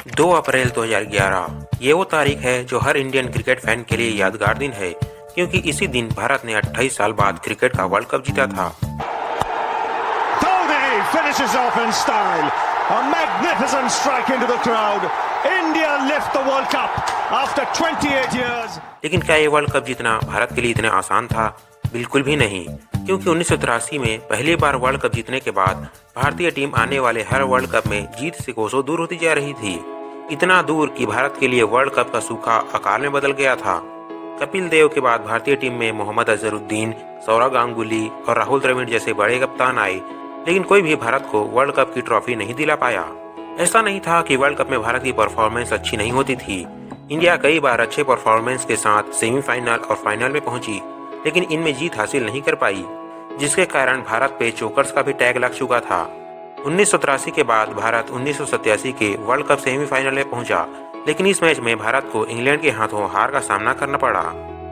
2 अप्रैल 2011 ये वो तारीख है जो हर इंडियन क्रिकेट फैन के लिए यादगार दिन है, क्योंकि इसी दिन भारत ने 28 साल बाद क्रिकेट का वर्ल्ड कप जीता था। Dhoni finishes off in style. A magnificent strike into the crowd. India lift the World Cup after 28 years. लेकिन क्या ये वर्ल्ड कप जीतना भारत के लिए इतना आसान था? बिल्कुल भी नहीं, क्योंकि 1983 में पहली बार वर्ल्ड कप जीतने के बाद भारतीय टीम आने वाले हर वर्ल्ड कप में जीत से कोसों दूर होती जा रही थी। इतना दूर कि भारत के लिए वर्ल्ड कप का सूखा अकाल में बदल गया था। कपिल देव के बाद भारतीय टीम में मोहम्मद अजहरुद्दीन, सौरव गांगुली और राहुल द्रविड़ जैसे बड़े कप्तान आए, लेकिन कोई भी भारत को वर्ल्ड कप की ट्रॉफी नहीं दिला पाया। ऐसा नहीं था कि वर्ल्ड कप में भारत की परफॉर्मेंस अच्छी नहीं होती थी। इंडिया कई बार अच्छे परफॉर्मेंस के साथ सेमीफाइनल और फाइनल में पहुंची, लेकिन इनमें जीत हासिल नहीं कर पाई, जिसके कारण भारत पे चोकर्स का भी टैग लग चुका था। 1983 के बाद भारत 1987 के वर्ल्ड कप सेमीफाइनल में पहुंचा, लेकिन इस मैच में भारत को इंग्लैंड के हाथों हार का सामना करना पड़ा।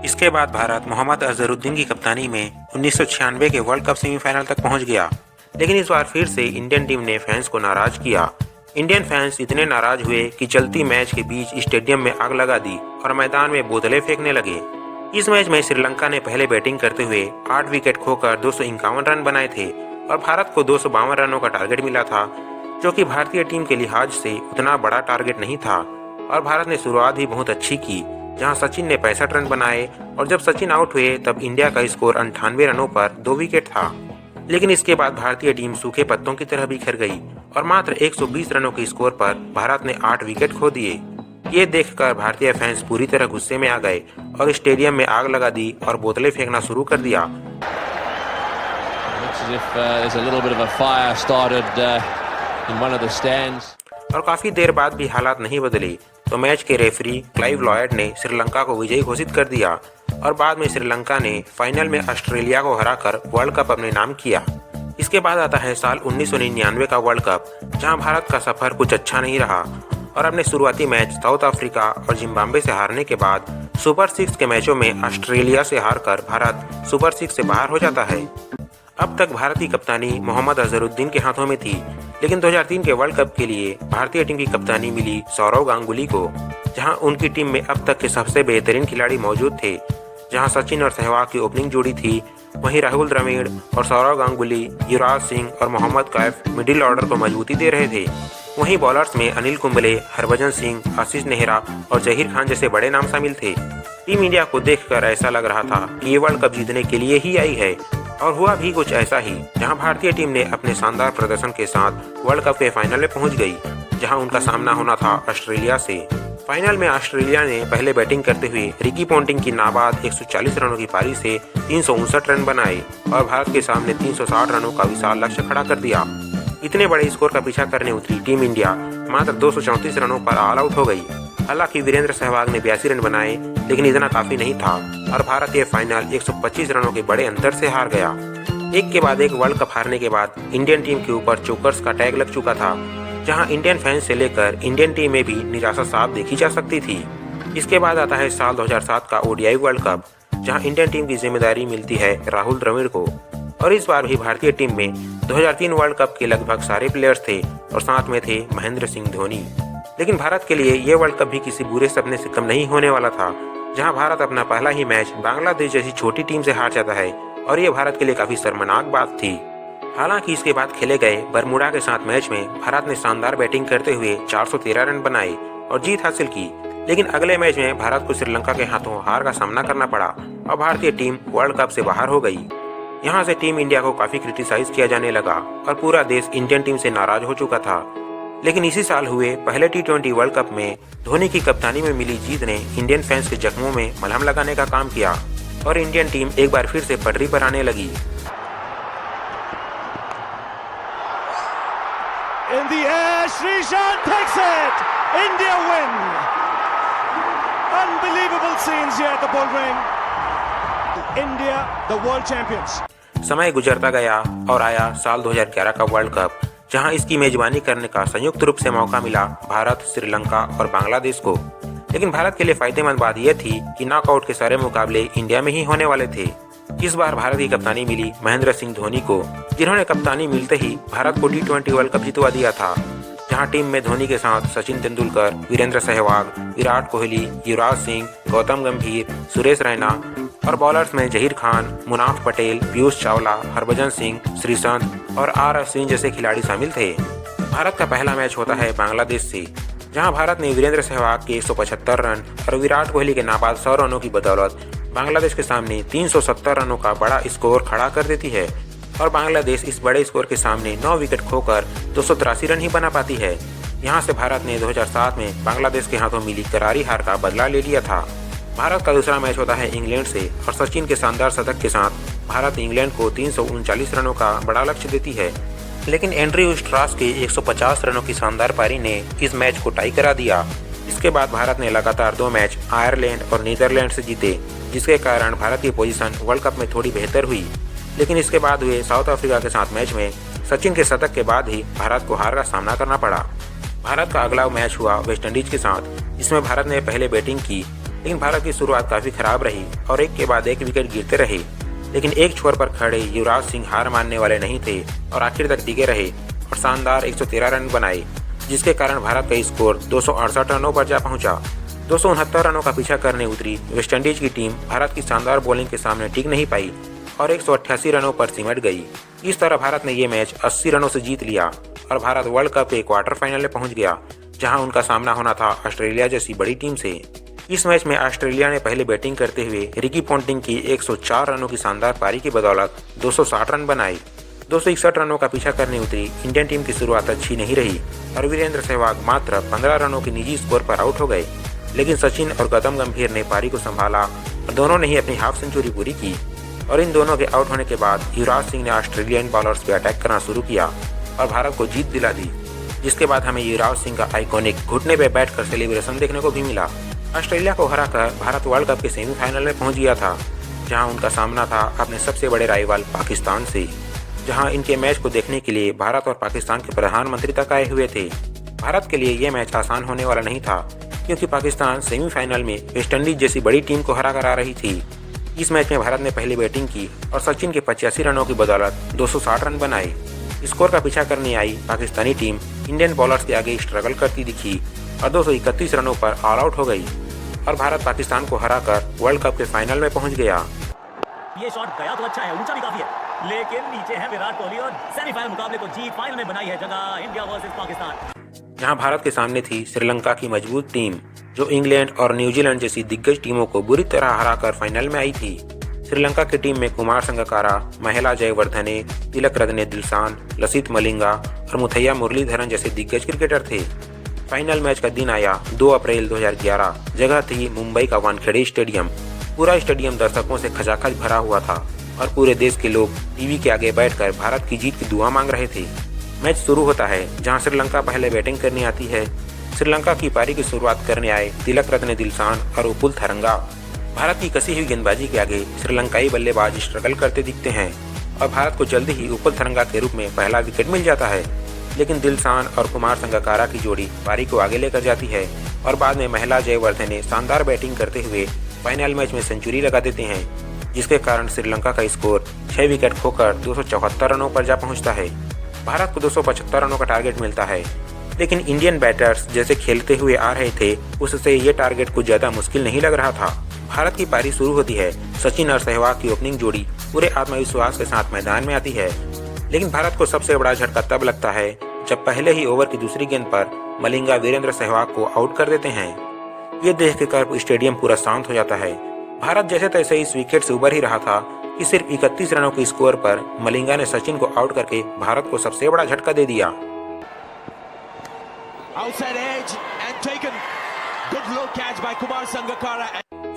इसके बाद भारत मोहम्मद अजहरुद्दीन की कप्तानी में 1996 के वर्ल्ड कप सेमीफाइनल तक पहुंच गया, लेकिन इस बार फिर से इंडियन टीम ने फैंस को नाराज किया। इंडियन फैंस इतने नाराज हुए कि चलती मैच के बीच स्टेडियम में आग लगा दी और मैदान में बोतलें फेंकने लगे। इस मैच में श्रीलंका ने पहले बैटिंग करते हुए 8 विकेट खोकर 251 रन बनाए थे और भारत को 252 रनों का टारगेट मिला था, जो कि भारतीय टीम के लिहाज से उतना बड़ा टारगेट नहीं था। और भारत ने शुरुआत भी बहुत अच्छी की, जहां सचिन ने 65 रन बनाए और जब सचिन आउट हुए तब इंडिया का स्कोर 98 रनों पर 2 विकेट था। लेकिन इसके बाद भारतीय टीम सूखे पत्तों की तरह बिखर गई और मात्र 120 रनों के स्कोर पर भारत ने 8 विकेट खो दिए। ये देखकर भारतीय फैंस पूरी तरह गुस्से में आ गए और स्टेडियम में आग लगा दी और बोतलें फेंकना शुरू कर दिया। और काफी देर बाद भी हालात नहीं बदले तो मैच के रेफरी क्लाइव लॉयड ने श्रीलंका को विजयी घोषित कर दिया और बाद में श्रीलंका ने फाइनल में ऑस्ट्रेलिया को हराकर वर्ल्ड कप अपने नाम किया। इसके बाद आता है साल 1999 का वर्ल्ड कप, जहां भारत का सफर कुछ अच्छा नहीं रहा और अपने शुरुआती मैच साउथ अफ्रीका और जिम्बाब्वे से हारने के बाद सुपर 6 के मैचों में ऑस्ट्रेलिया से हारकर भारत सुपर 6 से बाहर हो जाता है। अब तक भारत की कप्तानी मोहम्मद अजहरुद्दीन के हाथों में थी, लेकिन 2003 के वर्ल्ड कप के लिए भारतीय टीम की कप्तानी मिली सौरव गांगुली को, जहां उनकी टीम में अब तक के सबसे बेहतरीन खिलाड़ी मौजूद थे। जहां सचिन और सहवाग की ओपनिंग जोड़ी थी, वहीं राहुल द्रविड़ और सौरव गांगुली, युवराज सिंह और मोहम्मद कैफ मिडिल ऑर्डर को मजबूती दे रहे थे। वहीं बॉलर्स में अनिल कुंबले, हरभजन सिंह, आशीष नेहरा और जहीर खान जैसे बड़े नाम शामिल थे। टीम इंडिया को देखकर ऐसा लग रहा था कि ये वर्ल्ड कप जीतने के लिए ही आई है, और हुआ भी कुछ ऐसा ही, जहां भारतीय टीम ने अपने शानदार प्रदर्शन के साथ वर्ल्ड कप के फाइनल में पहुंच गई, जहां उनका सामना होना था ऑस्ट्रेलिया से। फाइनल में ऑस्ट्रेलिया ने पहले बैटिंग करते हुए रिकी पॉन्टिंग की नाबाद 140 रनों की पारी से 359 रन बनाए और भारत के सामने 360 रनों का विशाल लक्ष्य खड़ा कर दिया। इतने बड़े स्कोर का पीछा करने उतरी टीम इंडिया मात्र 234 रनों पर ऑल आउट हो गई। हालांकि वीरेंद्र सहवाग ने 82 रन बनाए, लेकिन इतना काफी नहीं था और भारत ये फाइनल 125 रनों के बड़े अंतर से हार गया। एक के बाद एक वर्ल्ड कप हारने के बाद इंडियन टीम के ऊपर चोकर्स का टैग लग चुका था, जहां इंडियन फैंस से लेकर इंडियन टीम में भी निराशा साफ देखी जा सकती थी। इसके बाद आता है साल 2007 का ओडीआई वर्ल्ड कप, जहां इंडियन टीम की जिम्मेदारी मिलती है राहुल द्रविड़ को। और इस बार भी भारतीय टीम में 2003 वर्ल्ड कप के लगभग सारे प्लेयर्स थे और साथ में थे महेंद्र सिंह धोनी। लेकिन भारत के लिए ये वर्ल्ड कप भी किसी बुरे सपने से कम नहीं होने वाला था, जहां भारत अपना पहला ही मैच बांग्लादेश जैसी छोटी टीम से हार जाता है, और ये भारत के लिए काफी शर्मनाक बात थी। हालांकि इसके बाद खेले गए बरमूडा के साथ मैच में भारत ने शानदार बैटिंग करते हुए 413 रन बनाए और जीत हासिल की, लेकिन अगले मैच में भारत को श्रीलंका के हाथों हार का सामना करना पड़ा और भारतीय टीम वर्ल्ड कप से बाहर हो गई। यहाँ से टीम इंडिया को काफी क्रिटिसाइज किया जाने लगा और पूरा देश इंडियन टीम से नाराज हो चुका था। लेकिन इसी साल हुए पहले T20 वर्ल्ड कप में धोनी की कप्तानी में मिली जीत ने इंडियन फैंस के जख्मों में मलहम लगाने का काम किया और इंडियन टीम एक बार फिर से पटरी पर आने लगी। In the air, Sreesanth takes it. India win. Unbelievable scenes here at the Bull Ring. India, the world champions. समय गुजरता गया और आया साल 2011 का वर्ल्ड कप, जहां इसकी मेजबानी करने का संयुक्त रूप से मौका मिला भारत, श्रीलंका और बांग्लादेश को। लेकिन भारत के लिए फायदेमंद बात यह थी कि नॉकआउट के सारे मुकाबले इंडिया में ही होने वाले थे। इस बार भारत की कप्तानी मिली महेंद्र सिंह धोनी को, जिन्होंने कप्तानी मिलते ही भारत को T20 वर्ल्ड कप जितवा दिया था। जहां टीम में धोनी के साथ सचिन तेंदुलकर, वीरेंद्र सहवाग, विराट कोहली, युवराज सिंह, गौतम गंभीर, सुरेश रैना और बॉलर्स में जहीर खान, मुनाफ पटेल, पीयूष चावला, हरभजन सिंह, श्रीसंत और आर अश्विन जैसे खिलाड़ी शामिल थे। भारत का पहला मैच होता है बांग्लादेश से, जहां भारत ने वीरेंद्र सहवाग के 175 रन और विराट कोहली के नाबाद 100 रनों की बदौलत बांग्लादेश के सामने 370 रनों का बड़ा स्कोर खड़ा कर देती है और बांग्लादेश इस बड़े स्कोर के सामने 9 विकेट खोकर 283 रन ही बना पाती है। यहां से भारत ने 2007 में बांग्लादेश के हाथों मिली करारी हार का बदला ले लिया था। भारत का दूसरा मैच होता है इंग्लैंड से और सचिन के शानदार शतक के साथ भारत इंग्लैंड को 339 रनों का बड़ा लक्ष्य देती है, लेकिन एंड्रयू स्ट्रास के 150 रनों की शानदार पारी ने इस मैच को टाई करा दिया। इसके बाद भारत ने लगातार 2 मैच आयरलैंड और नीदरलैंड से जीते, जिसके कारण भारत की पोजीशन वर्ल्ड कप में थोड़ी बेहतर हुई। लेकिन इसके बाद हुए साउथ अफ्रीका के साथ मैच में सचिन के शतक के बाद ही भारत को हार का सामना करना पड़ा। भारत का अगला मैच हुआ वेस्टइंडीज के साथ, जिसमें भारत ने पहले बैटिंग की, लेकिन भारत की शुरुआत काफी खराब रही और एक के बाद एक विकेट गिरते रहे। लेकिन एक छोर पर खड़े युवराज सिंह हार मानने वाले नहीं थे और आखिर तक टिके रहे और शानदार 113 रन बनाए, जिसके कारण भारत का स्कोर 268 रनों पर जा पहुंचा। 269 रनों का पीछा करने उतरी वेस्टइंडीज की टीम भारत की शानदार बॉलिंग के सामने टिक नहीं पाई और 188 रनों पर सिमट गई। इस तरह भारत ने ये मैच 80 रनों से जीत लिया और भारत वर्ल्ड कप के क्वार्टर फाइनल में पहुंच गया, जहां उनका सामना होना था ऑस्ट्रेलिया जैसी बड़ी टीम से। इस मैच में ऑस्ट्रेलिया ने पहले बैटिंग करते हुए रिकी पॉन्टिंग की 104 रनों की शानदार पारी की बदौलत 260 रन बनाए। 261 रनों का पीछा करने उतरी इंडियन टीम की शुरुआत अच्छी नहीं रही और वीरेंद्र सहवाग मात्र 15 रनों की निजी स्कोर पर आउट हो गए, लेकिन सचिन और गौतम गंभीर ने पारी को संभाला और दोनों ने ही अपनी हाफ सेंचुरी पूरी की। और इन दोनों के आउट होने के बाद युवराज सिंह ने ऑस्ट्रेलियन बॉलर्स पे अटैक करना शुरू किया और भारत को जीत दिला दी, जिसके बाद हमें युवराज सिंह का आइकॉनिक घुटने पे बैठकर सेलिब्रेशन देखने को भी मिला। ऑस्ट्रेलिया को हराकर भारत वर्ल्ड कप के सेमीफाइनल में पहुंच गया था, जहां उनका सामना था अपने सबसे बड़े राइवल पाकिस्तान से, जहां इनके मैच को देखने के लिए भारत और पाकिस्तान के प्रधानमंत्री तक आए हुए थे। भारत के लिए यह मैच आसान होने वाला नहीं था, क्योंकि पाकिस्तान सेमीफाइनल में वेस्टइंडीज जैसी बड़ी टीम को हरा कर आ रही थी। इस मैच में भारत ने पहले बैटिंग की और सचिन के 85 रनों की बदौलत 260 रन बनाए। स्कोर का पीछा करने आई पाकिस्तानी टीम इंडियन बॉलर्स के आगे स्ट्रगल करती दिखी और 231 रनों पर ऑल आउट हो गई और भारत पाकिस्तान को हराकर वर्ल्ड कप के फाइनल में पहुंच गया। ये शॉट गया तो अच्छा है, ऊंचा भी काफी है, लेकिन नीचे है विराट कोहली और सेमीफाइनल मुकाबले को जीत फाइनल में बनाई है जगह इंडिया वर्सेस पाकिस्तान। जहां भारत के सामने थी श्रीलंका की मजबूत टीम, जो इंग्लैंड और न्यूजीलैंड जैसी दिग्गज टीमों को बुरी तरह हराकर फाइनल में आई थी। श्रीलंका की टीम में कुमार संगकारा, महिला जयवर्धने, तिलक रत्ने दिलशान, लसित मलिंगा और मुथैया मुरलीधरन जैसे दिग्गज क्रिकेटर थे। फाइनल मैच का दिन आया 2 अप्रैल 2011। जगह थी मुंबई का वानखेड़े स्टेडियम। पूरा स्टेडियम दर्शकों से खचाखच भरा हुआ था और पूरे देश के लोग टीवी के आगे बैठकर भारत की जीत की दुआ मांग रहे थे। मैच शुरू होता है, जहां श्रीलंका पहले बैटिंग करने आती है। श्रीलंका की पारी की शुरुआत करने आए तिलक रत्ने दिलशान और उपुल थरंगा। भारत की कसी हुई गेंदबाजी के आगे श्रीलंकाई बल्लेबाज स्ट्रगल करते दिखते हैं और भारत को जल्दी ही उपुल थरंगा के रूप में पहला विकेट मिल जाता है, लेकिन दिलशान और कुमार संगकारा की जोड़ी पारी को आगे लेकर जाती है और बाद में महिला जयवर्धने शानदार बैटिंग करते हुए फाइनल मैच में सेंचुरी लगा देते हैं, जिसके कारण श्रीलंका का स्कोर 6 विकेट खोकर 274 रनों पर जा पहुंचता है। भारत को 275 रनों का टारगेट मिलता है, लेकिन इंडियन बैटर्स जैसे खेलते हुए आ रहे थे, उससे ये टारगेट कुछ ज्यादा मुश्किल नहीं लग रहा था। भारत की पारी शुरू होती है। सचिन और सहवाग की ओपनिंग जोड़ी पूरे आत्मविश्वास के साथ मैदान में आती है, लेकिन भारत को सबसे बड़ा झटका तब लगता है जब पहले ही ओवर की दूसरी गेंद पर मलिंगा वीरेंद्र सहवाग को आउट कर देते हैं। ये देखकर स्टेडियम पूरा शांत हो जाता है। भारत जैसे तैसे इस विकेट से उबर ही रहा था कि सिर्फ 31 रनों के स्कोर पर मलिंगा ने सचिन को आउट करके भारत को सबसे बड़ा झटका दे दिया।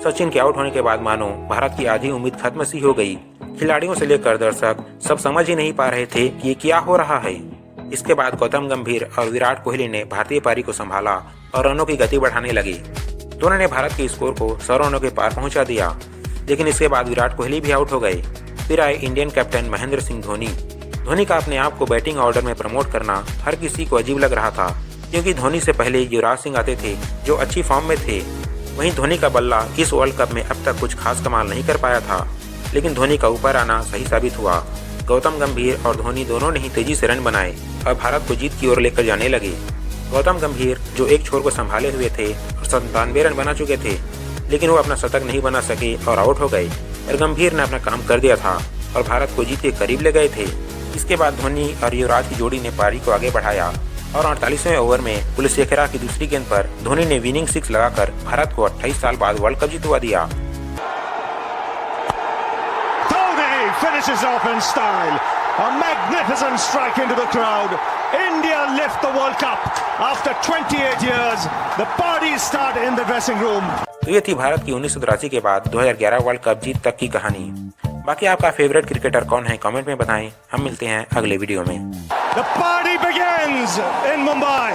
सचिन के आउट होने के बाद मानो भारत की आधी उम्मीद खत्म सी हो गई। खिलाड़ियों से लेकर दर्शक सब समझ ही नहीं पा रहे थे कि ये क्या हो रहा है। इसके बाद गौतम गंभीर और विराट कोहली ने भारतीय पारी को संभाला और रनों की गति बढ़ाने लगे। दोनों ने भारत के स्कोर को 100 रनों के पार पहुंचा दिया, लेकिन इसके बाद विराट कोहली भी आउट हो गए। फिर आए इंडियन कैप्टन महेंद्र सिंह धोनी। धोनी का अपने आप को बैटिंग ऑर्डर में प्रमोट करना हर किसी को अजीब लग रहा था, क्योंकि धोनी से पहले युवराज सिंह आते थे जो अच्छी फॉर्म में थे। वहीं धोनी का बल्ला इस वर्ल्ड कप में अब तक कुछ खास कमाल नहीं कर पाया था, लेकिन धोनी का ऊपर आना सही साबित हुआ। गौतम गंभीर और धोनी दोनों ने ही तेजी से रन बनाए और भारत को जीत की ओर लेकर जाने लगे। गौतम गंभीर जो एक छोर को संभाले हुए थे और 97 रन बना चुके थे, लेकिन वो अपना शतक नहीं बना सके और आउट हो गए। और गंभीर ने अपना काम कर दिया था और भारत को जीत के करीब ले गए थे। इसके बाद धोनी और युवराज की जोड़ी ने पारी को आगे बढ़ाया और 48वें ओवर में कुलशेखरा की दूसरी गेंद पर धोनी ने विनिंग 6 लगाकर भारत को 28 साल बाद वर्ल्ड कप जितवा दिया। Finishes off in style. A magnificent strike into the crowd. India lift the World Cup after 28 years. The parties start in the dressing room. तो ये थी भारत की 1983 के बाद 2011 वर्ल्ड कप जीत तक की कहानी। बाकी आपका फेवरेट क्रिकेटर कौन है कमेंट में बताएं। हम मिलते हैं अगले वीडियो में। The party begins in Mumbai.